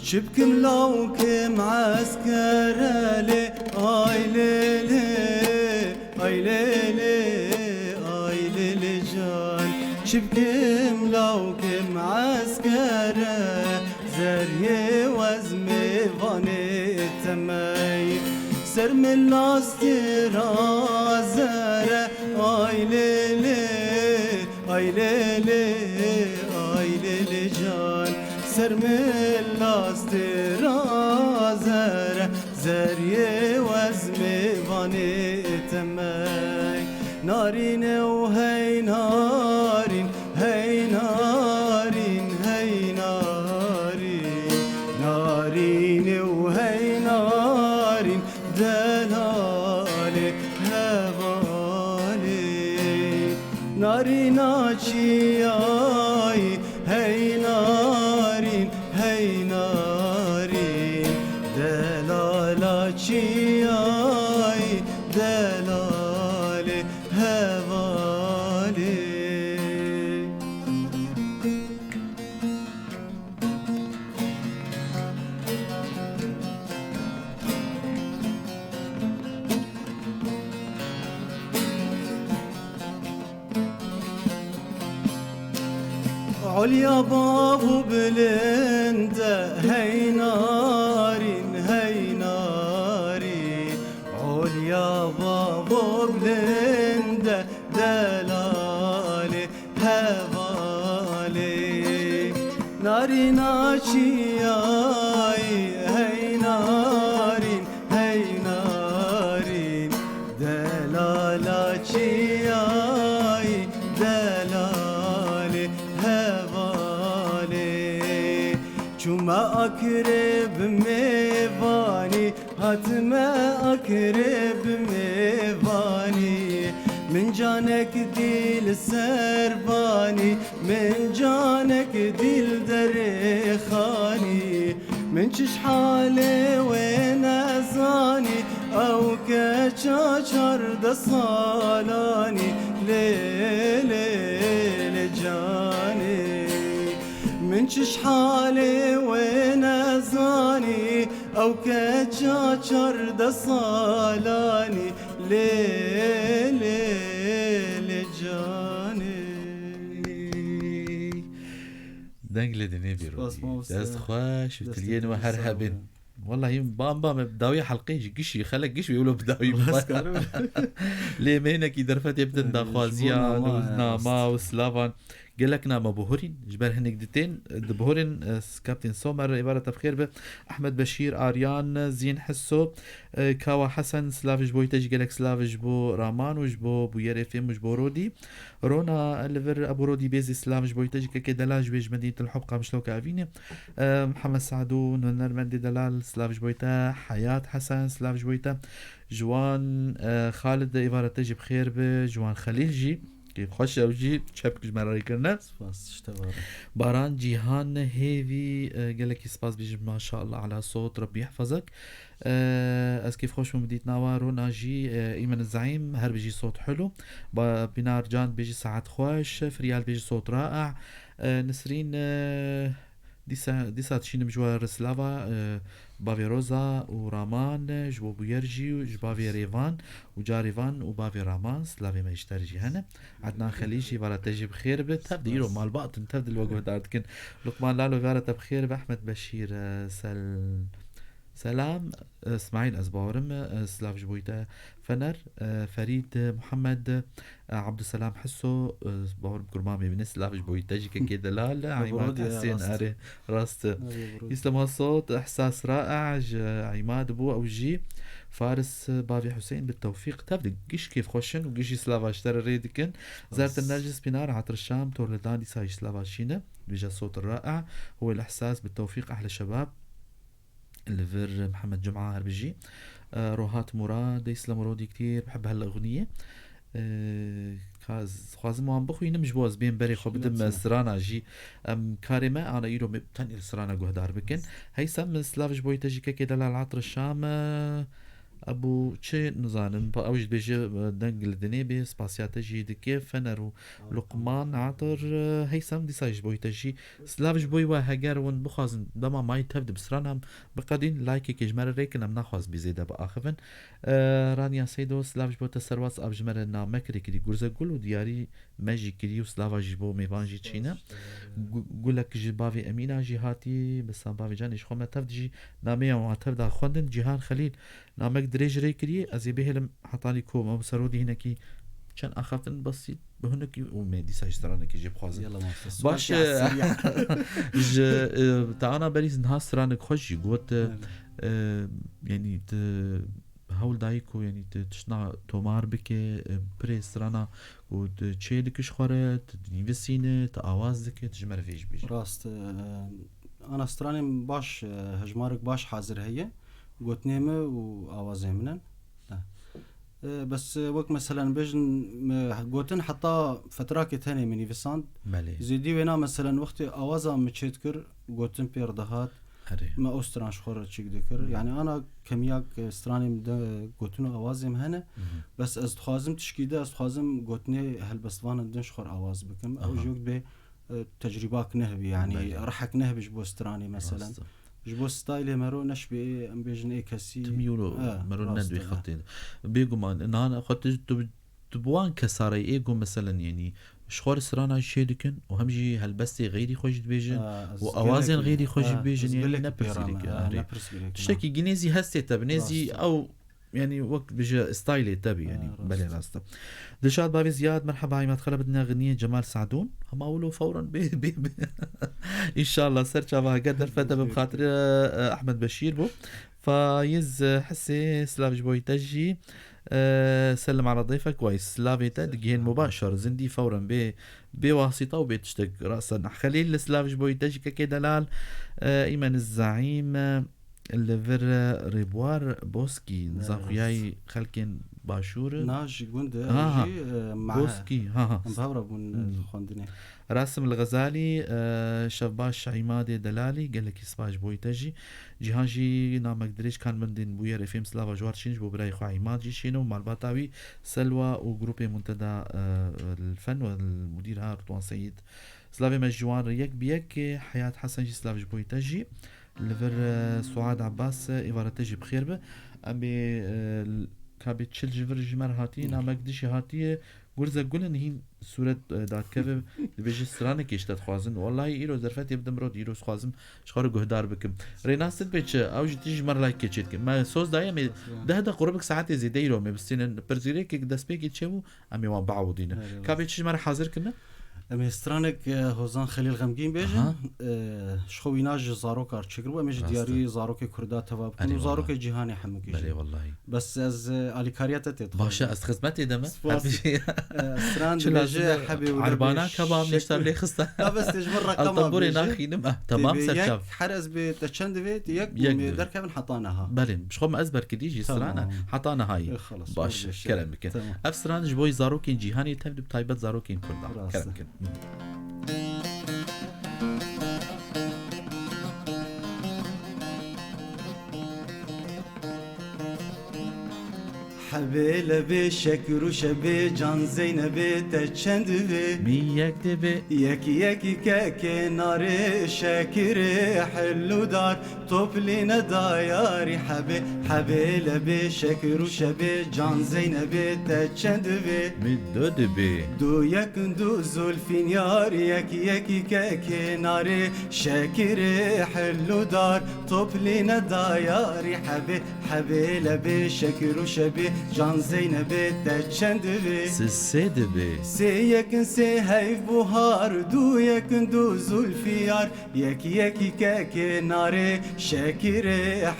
B: شبكم لو كم عسكرالي آي ليلي آي ليلي آي ليلي جان شبكم لو كم عسكرة زريه وزمي فاني تمي سر من لاسترازرة آي ليلي آي ليلي آي ليلي جان سر من لاسترازرة زريه وزمي فاني تمي نارين وهي نارين هي نارين هي نارين نارين وهي نارين دلالي هوالي نارين عشياي هي نارين هي نارين دلالاتشياي دلالي هوالي عليا بابو بلنده هي نارين هي نارين عليا بابو بلنده دلالي هوالي نارين عشياي هي نارين هي نارين دلالاتشياي دلالي هوالي شما أقرب ميفاني هاتما أقرب ميفاني من جانك ديل السرباني من جانك ديل دريخاني من چش حالي وين أزاني أو كشاشر دصالاني ليلي جاني من چش حالي وين أزاني أو كشاشر دصالاني ليلي جاني
A: دنگل دني بيرو دست خوش وتلين وهرهبن والله يم بامبا بداوية حلقين قشي خلق قشي يقولوا بداوية ليه مينك يدرفت يبتن دا خوازيان وزناما وسلافان قال لك نام بهورين جبال هنك دتين بهورين كابتن سومر عبارة بخير به أحمد بشير آريان زين حسو كاوا حسن سلافج بويتج قال لك سلافج بو رامان وجبو بو يرفم وجبو رودي رونا الفر أبو رودي بيزي سلافج بويتج كدلاج بيج مدينة الحب قامشلو كافيني محمد سعدو نونر مندي دلال سلافج بويتا حياة حسن سلافج بويتا جوان خالد عبارة تجي بخير به جوان خليل جي خوش اوجی چپ کش مراری کرنه باران جيهان هيفي قال لك سباس بيجي ما شاء الله على صوت ربي يحفظك از كيف خوش مديت نوارو ناجي ايمن الزعيم هر بيجي صوت حلو بنار جان بيجي ساعات خوش فريال بيجي صوت رائع نسرين دیسا تشین مجوار سلاوا باوی روزا و رامان جبو بویرجی و جباوی ریوان و جاریوان و باوی رامان سلاوی ما يشترجي هنا عدنان خليجي ولا تجي بخير تبدي يرو مال باطن تبدي الوجه دارتكن لقمان لالو فارت بخير بأحمد بشير سلام اسماعيل أزباورم سلاف جبويتا فنر فريد محمد عبد السلام حسو باور بكرمامي من سلاف جبويتا جيكا كده لا عماد حسين أري راست يسلم هالصوت إحساس رائع عماد بو أو جي فارس بافي حسين بالتوفيق تبدي قش كيف خوشن وقش سلافا اشترى ريدكن زارت النرجس بنار عطر الشام تورلدان دي ساي سلافا شينا بيجا الصوت الرائع هو الإحساس بالتوفيق أحلى شباب الليفر محمد جمعة هربجي روهات مراد يسلم رودي كتير بحب هالأغنية خوازم ما عم بخوي نمش بوز بين بري خو بدم سرانا جي كارمة أنا يرو مبتني سرانا جهدار بكن هيثم سلافش بويتجي كده للعطر الشام ابو چه نزانم با اوج بيجي دنگل دنيبي سباسيات جي دكي فنرو لقمان عطر هيثم دي سايج بويتجي سلافش بوي وهجر ون بخازن دما ماي تبد بسرانم بقدين لايك كجمر ريكن ام نخواز بزيده باخفن رانيا سيدو سلافش بو تسرواس ابجمر نامكري كدي غرزه قول ودياري ماجي كريو سلافش بو ميفانجي تشينا قولك جبافي امينه جهاتي بس بافي جانيش خو ما تفدجي ناميه وتبدا خوندن جيهان خليل نامك دريج ريكري ازي بهلم حطاني كوم ابو سرودي هناكي كان اخفتن بسيط بهنكي وميدي سايسترانك يجيب خوازن
B: يلا ما
A: باش تعانا بريز نهاس رانك خوشي قوت يعني هول دايكو يعني تشنا تومار بك بريس رانا وتشيلكش خورت نيفسينه تاوازك تجمر فيش بيج
B: راست انا استراني باش هجمارك باش حاضر هي قلت نيمه وآوازي منن بس وقت مثلا بيجن قلتن حتى فتراك تاني مني فيساند زيدي وينا مثلا وقت آوازا متشتكر قلتن بيردهات ما أسترانش خورة تشيك ذكر يعني أنا كمياك استراني مده قلتنو آوازي مهنه بس از تخازم تشكيده از تخازم قلتني هل بسوان دنش خور آواز بكم أو جوك به تجرباك نهبي يعني رحك نهبش بو استراني مثلا جبو ستايل مرو نشبه ام بيجن اي كسي
A: تميولو مرو ندوي خطين بيقو مان ان انا خط تبوان كساري ايجو مثلا يعني شخور سرانا شيدكن وهمجي هالبستي غيري خوش بيجن واوازن غيري خوش بيجن يعني نبرسلك تشتكي جنيزي هستي تبنيزي او يعني وقت بيجي ستايلي تبي يعني بلي راسته دلشاد بابي زياد مرحبا عماد خلا بدنا غنية جمال سعدون هم اولو فورا بي ان شاء الله سرچا بها قدر فتا بخاطر احمد بشير بو فايز حسي سلاف بوي تجي سلم على ضيفك كويس سلافيتا دقين مباشر زندي فورا بواسطة وبتشتق رأسا خليل سلاف بوي تجي كدلال ايمن الزعيم الليفر ريبوار بوسكي نزاخياي خلكن باشور
B: ناج جوند
A: بوسكي
B: مبهورة من خوندني
A: راسم الغزالي شباش عماد دلالي قال لك اسباج بوي تجي جهانجي نامك دريش كان من دين بويا رفيم سلافا جوار شينج بو براي خو عماد جي شينو مال باتاوي سلوى وجروبي منتدى الفن والمدير ها رضوان سيد سلافي مجوان ريك بيك حياة حسن جي سلاف بوي تجي لفر سعاد عباس إبارة تجي بخير به أمي كابت شل جفر جمر هاتي نامك دشي هاتي قرزة قولن هين سورة دات كذا بيجي سرانة كيشتت خوازن والله إيرو زرفات يبدأ مرود إيرو خوازم شخار جهدار بكم ريناست بيتش أوج تيجي مر لايك كيشتك ما صوص دايما ده قربك ساعات زي دايرو ما بستين برزيريك داس بيجي تشوو أمي وان بعودينا كابت شل مر حاضر كنا
B: أمي سترانك هوزان خليل غمجين بيجن شخويناج زاروك أرشكروا أمي دياري زاروك كردات تواب كانوا زاروك جهاني حمكيش
A: بلي والله
B: بس از عليكاريات تدخل
A: باشا از خدمتي دم
B: ستران بيجي حبي
A: عربانا كباب نشتر لي خسته
B: لا بس تجمر رقم
A: الطنبوري ناخي نم تمام سرشاف
B: حرز بتشند بيت يك در كيفن حطاناها
A: بلي مش خم ازبر كديجي ستران حطانا هاي باش كلامك افسران جبوي زاروك جهاني تبد بتايبت زاروك كردا كلامك
B: حبيل بشكر وشبي جان زينب تشند
A: ميك دبي
B: يكي كناري شاكر حلو دار طبلنا داياري حبيل بشكر وشبي جان زينب تشند
A: مدو دبي
B: دو يكن دو زلفين يار يكي كناري شاكر حلو دار طبلنا داياري حبيل بشكر وشبي جان زينب تشند
A: سسي دبي
B: سي يكن سي هيف بوهار دو يكن دو زلفيار يكي كناري شاكر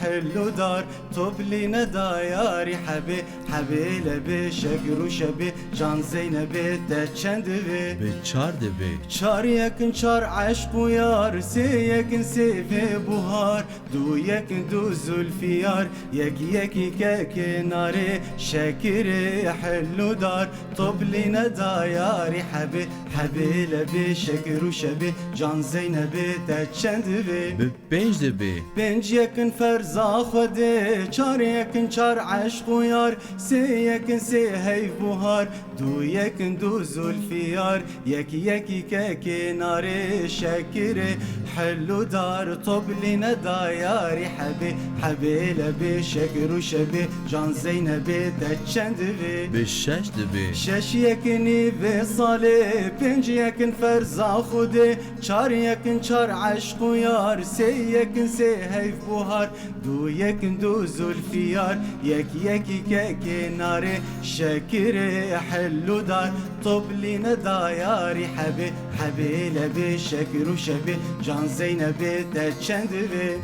B: حلو دار طبلنا داياري حبيل بشكر وشبي جان زينب تشند
A: بچار دبي
B: چار يكن چار عشق ويار سي يكن سي في بوهار دو يكن دو زلفيار يكي كناري شاكر حلو دار طبلنا داياري حبيل بشكر وشبي جان زينب تشند
A: ببنج دبي
B: بنج يكن فرزا خده چار يكن چار عشق ويار سي يكن سي هيف بوهار دو يكن دو زلفيار يكي كناري شاكر حلو دار طبلنا داياري حبيل بشكر وشبي جان زينب تشند
A: بشش دبي
B: شش يكني بصالي بنج يكن فرزا خده چار يكن چار عشق ويار سي يكن سي هيف بوهار دو يكن دو زلفيار يكي كناري شاكر حلو دار طبلنا داياري حبيل بشكر وشبي جان زينب تشند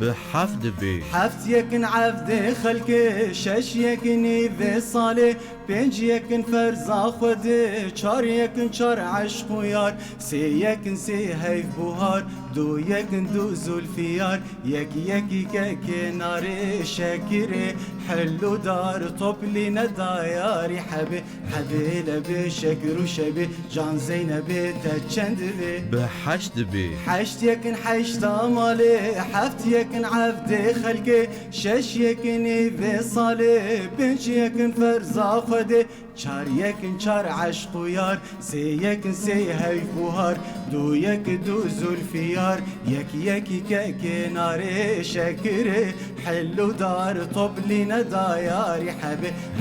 A: بحف دبي
B: حفت يكن عبد خلقي شش يكني بصالي بنج يكن فرزا خده چار يكن چار عشق ويار سي يكن سي هيف بوهار دو يكن دو زلفيار يكي كناري شاكر حلو دار طبلنا داياري حبيل بشكر وشبي جان زينب تشند
A: بحش دبي
B: حشت يكن حشت مالي حفت يكن عبد خلقي شش يكن بصالي بنج يكن فرزا خده چار يكن چار عشق ويار سي يكن سي هيف بوهار دو يك دو زلفيار يكي كناري شاكر حلو دار طبلنا داياري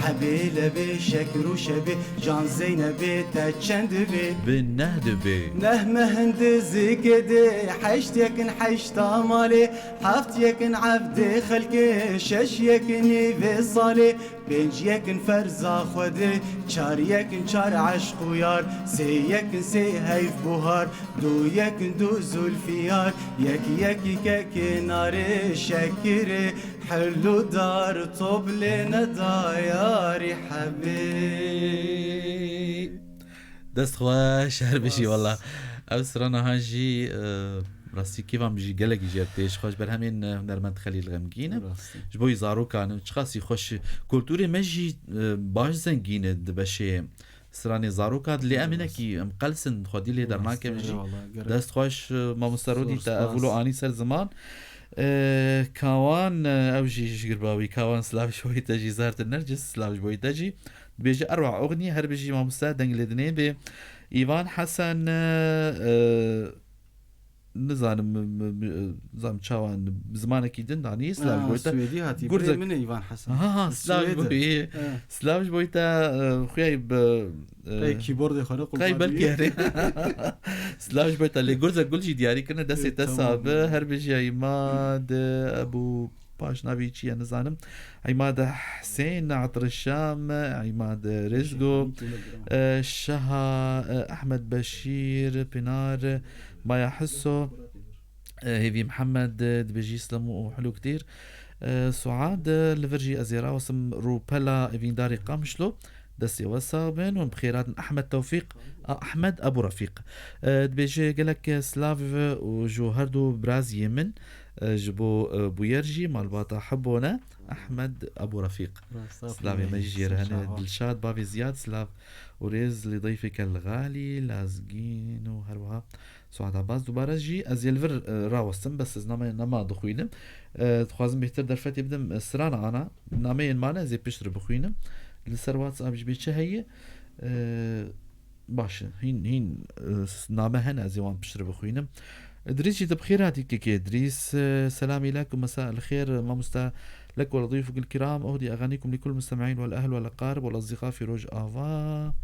B: حبيل بشكر وشبي جان زينب تشند
A: بالنه دبي
B: نه مهندزي كده حشت يكن حشت مالي حفت يكن عبد خلقي شش يكن بصالي بنج يكن فرزا خده چار يكن چار عشق ويار سي يكن سي هيف بوهار دو يكن دو زلفيار يكي كناري شاكر حلو دار طبلنا داياري حبيب
A: دست خواش هر بشي والله أبسرنا هاجي راستی کیوام بجی گلگی جرتش خوش بر همین هنرمند خلیل غمگینه جبوی زارو کانم چخاسی خوش کلتوری مجی باش زنگینه دبشه سرانی زارو کاد لی امینه کی ام قلسن خودی لی در ناکه مجی دست خوش ما مسترودی تا اولو آنی سر زمان كاوان اوجي شقرباوي كاوان سلاف شوي تجي زارت النرجس سلاف شوي تجي بيجي اروع اغنيه هر بيجي ما مستعد لدني ب ايفان حسن نزانم زام چاوان زمانکی دن دانی سلاف بويتا
B: سويدي هاتي بري من ايفان حسن
A: سلاف بوي سلاف بويتا خويا
B: كيبورد خلق
A: قاي بالكي سلاف بويتا اللي قلجي دياري كنا دسي تساب هر بيجي عماد ابو باش نبي شي نزانم عماد حسين عطر الشام عماد رزقو شها احمد بشير بنار ما يحسه هيفي محمد دبجي سلمو حلو كتير سعاد لفرجي ازيرا وسم روبلا ايفين داري قامشلو دسي وصابن وبخيرات احمد توفيق احمد ابو رفيق دبجي قالك سلاف وجوهردو براز يمن جبو بويرجي مالباطا حبونا احمد ابو رفيق سلاف مجير هنا دلشاد بافي زياد سلاف وريز لضيفك الغالي لازقين وهروها سعاد عباس دوباره جي از يلفر راوستم بس از نما دخوينم تخوازم بهتر درفت يبدم سرانا انا نامين مانا زي بشتر بخوينم لسر واتساب جبي چه هي باشه هين نامه هنا زيوان بشر بخوينم ادريس جيت بخير هاتيك كي ادريس سلامي لك ومساء الخير ما لك ولضيوفك الكرام اهدي اغانيكم لكل المستمعين والاهل والاقارب والاصدقاء في روج افا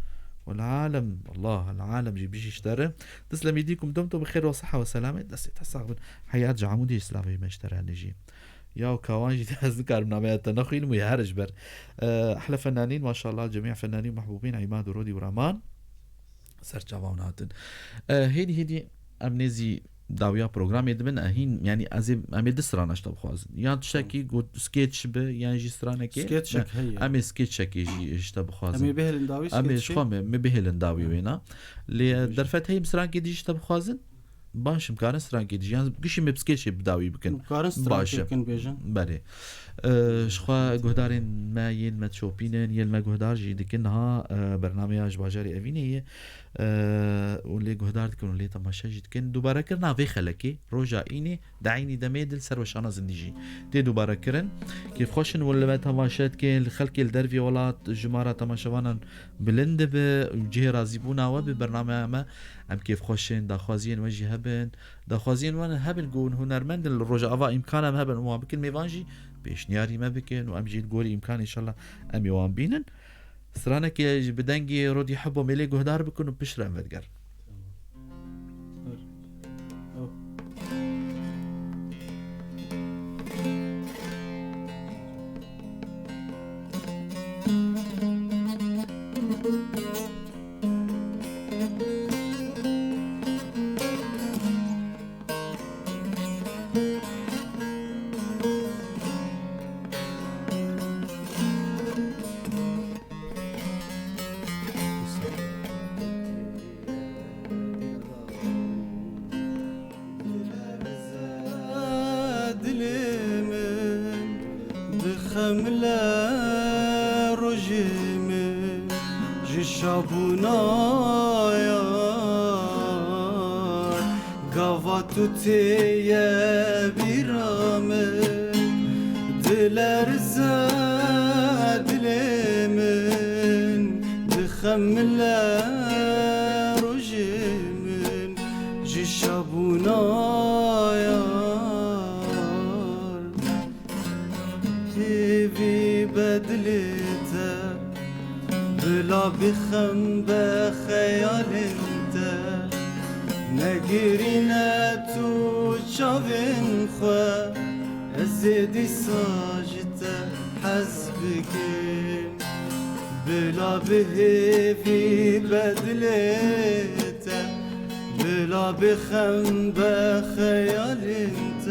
A: والعالم الله العالم جي بيجي اشترى تسلم يديكم دمتم بخير وصحه وسلامه دست حساب حياه جعمودي اسلامي ما اشترى نجي يا كوانجي تذكر منامات نخيل ويهرج بر احلى فنانين ما شاء الله جميع فنانين محبوبين عماد ورودي ورامان سرچاواناتن هيدي امنيزي داويا بروجرام يدمن اهين يعني ازي امي دسرانش تبخواز يعني تشكي قلت سكيتش ب يعني جي سرانكي
B: سكيتشك هي
A: امي سكيتشك يجي اشتبخواز
B: امي بهلن داوي
A: امي شخم مي بهلن داوي وينا لي درفت هي مسرانكي دي اشتبخوازن باش مكان سرانكي دي يعني قشي مي بسكيتش بداوي بكن
B: باش بكن بيجن
A: بله شخوا جهدارين ما ين ما تشوبينن يل ما جهدار جي دكنها برنامج باجاري افينيه واللي جهدار تكون اللي تماشا جي كن دوباره كرنا في خلكي رجائيني دعيني دميدل سروشانا زندجي دي دوباره كرن كيف خوشن ولا ما تماشات كان الخلق الدرفي ولات جماره تماشوانا بلند بجه رازيبونا وببرنامج ما ام كيف خوشن داخوازين وجه هبن داخوازين وانا هبن جون هنرمند الرجاء افا امكانهم هبن وما بكل ميفانجي بيشنياري ما بكن وامجي تقولي امكان ان شاء الله ام يوان بينن سرانك بدنجي رود يحبوا ملي جهدار بكون بشرا مدقر
B: بخم بخيال انت نقرينا تو شافن خوا ازدي ساجته حسبك بلا به في بدلته بلا بخم بخيال انت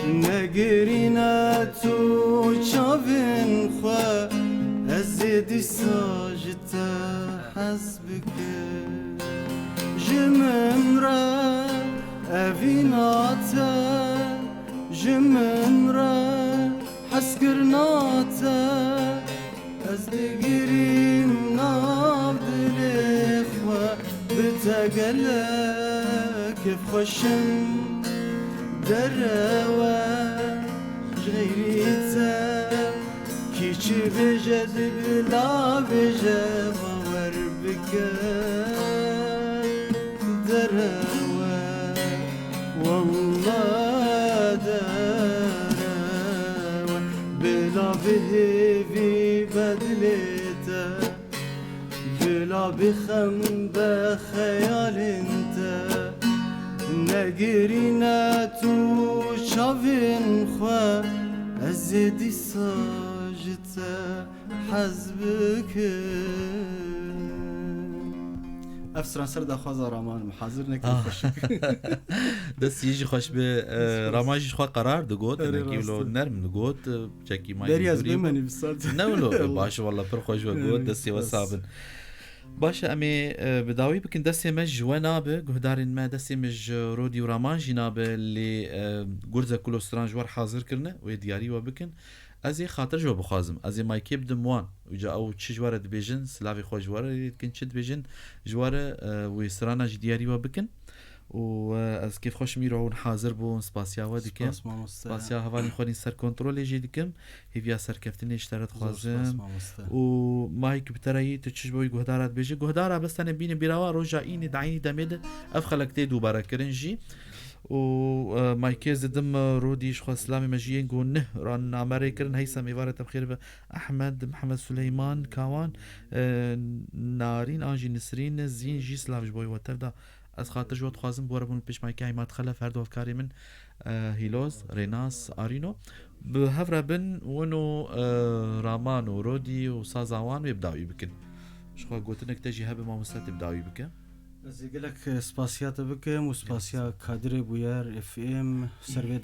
B: نقرينا تو شافن خوا ازدي ساجته حسبك جمن را افيناتا جمن را حسكرناتا ازدقريم نابد الاخوة بتقلق كيف خشم دروا جغيريتا كيشي بجد بلا بجد باور بك دروا والله دروا بلا به في بدلته بلا بخم بخيال انت نقرينا تو شافين خوا ازدي ساجته حزبك افسران سر دخواز رامان محاضر نكي خوشك
A: دست يجي خوش به راماجي خو قرار دقوت نكي لو نرم دقوت چكي ما
B: برياز بمني بالصوت
A: نولو باش والله پر خوش وقوت دستي وصابن باشه امي بداوي بكن دستي مج ونابه جهدارين ما دستي مج رودي وراماجي نابه اللي غرزه كلو سترانجوار حاضر كرنا ويدياري وبكن ازي خاطر جو بخازم ازي مايكي بدموان وجا او تشي جواره دبيجن سلافي خو جواره كن تشد بيجن جواره ويسرانا جدياري وبكن و از كيف خوش ميرو حاضر بون سپاسیا و دیکم سپاسیا هوانی خونی سر کنترل جی دیکم هیویا سر کفتنی اشترت خوازم و مایک بترایی تچش بوی گهدارات بیجی گهدارا بس تنه بین بیروا روجا این دعینی دمید اف خلقتی دوباره کرنجی و مایک زدم رودیش خو اسلام مجیین گو نه ران نامره کرن هیثم ایواره تبخیر به احمد محمد سلیمان کاوان نارین آنجی نسرین زین جی سلاوش بوی و تفدا از خاطر جوت خوازم بوره بون پیش مایکه ایمات خلف هر دو افکاری من هیلوز ریناس آرینو به هفره بن ونو رامان و رودی و سازاوان ويبداوي بكن شخوا قوتنك تجي هبه ما مستات بداوي بك
B: از يقولك سپاسيات بكم وسپاسيا كادر بوير اف ام سروي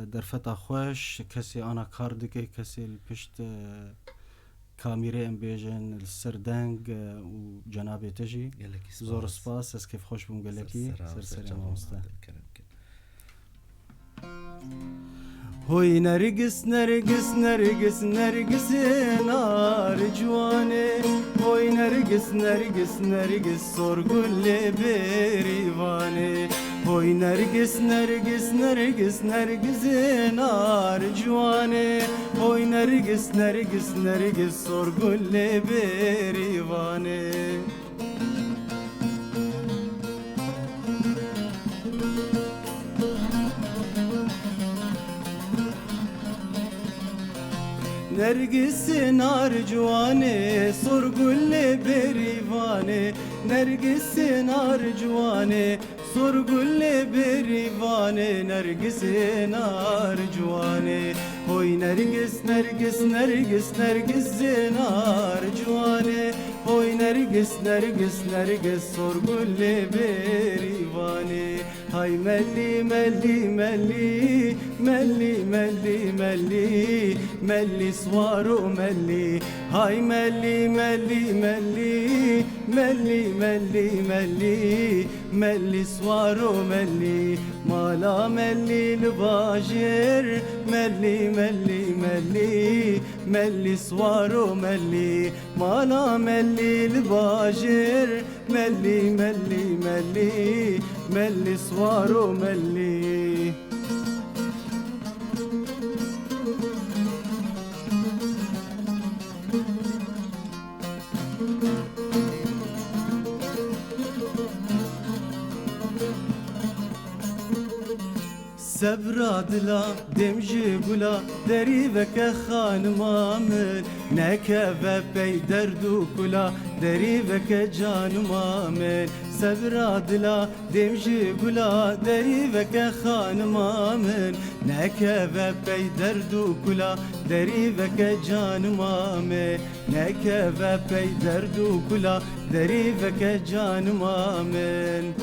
B: درفتا خوش كسي انا كاردك كسي البشت كاميرا ام بيجن السردنگ و جنابي تجي زور سپاس از كيف خوش بوم قالكي سرسري ما مستات هوي نرقص نرقص نرقص نرقص نار جواني هوي نرقص نرقص نرقص صرقل بريفاني هوي نرقص نرقص نرقص نرقص نار جواني هوي نرقص نرقص نرقص صرقل بريفاني نرقص نار جواني صرقل بريفاني نرقص نار جواني صرقل بريفاني نرقص نار جواني هوي نرقص نرقص نرقص نرقص نار جواني هوي نرقص نرقص نرقص صرقل بريفاني هاي ملي ملي ملي ملي ملي ملي ملي صوارو ملي هاي ملي ملي ملي ملي ملي ملي ملي صوارو ملي مالا ملي الباجر ملي ملي ملي ملي صوارو ملي مالا ملي الباجر ملي ملي ملي ملي صوارو ملي سبرادلا دمجي بلا دريبك خانما من نكب بي دردو كلا دريبك جانما من سبرادلا دمجي بلا دريبك خانما من نكب بي دردو كلا دريبك جانما من نكب بي دردو كلا دريبك جانما من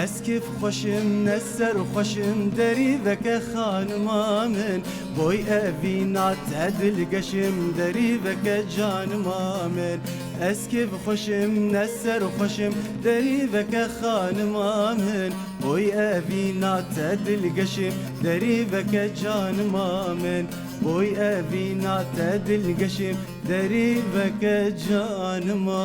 B: اسكف خوشم نسر خوشم دريبك خانما من بوي ابينا تعدل قشم دريبك جانما من اسكف خوشم نسر خوشم دريبك خانما من بوي ابينا تعدل قشم دريبك جانما من بوي ابينا تعدل قشم دريبك جانما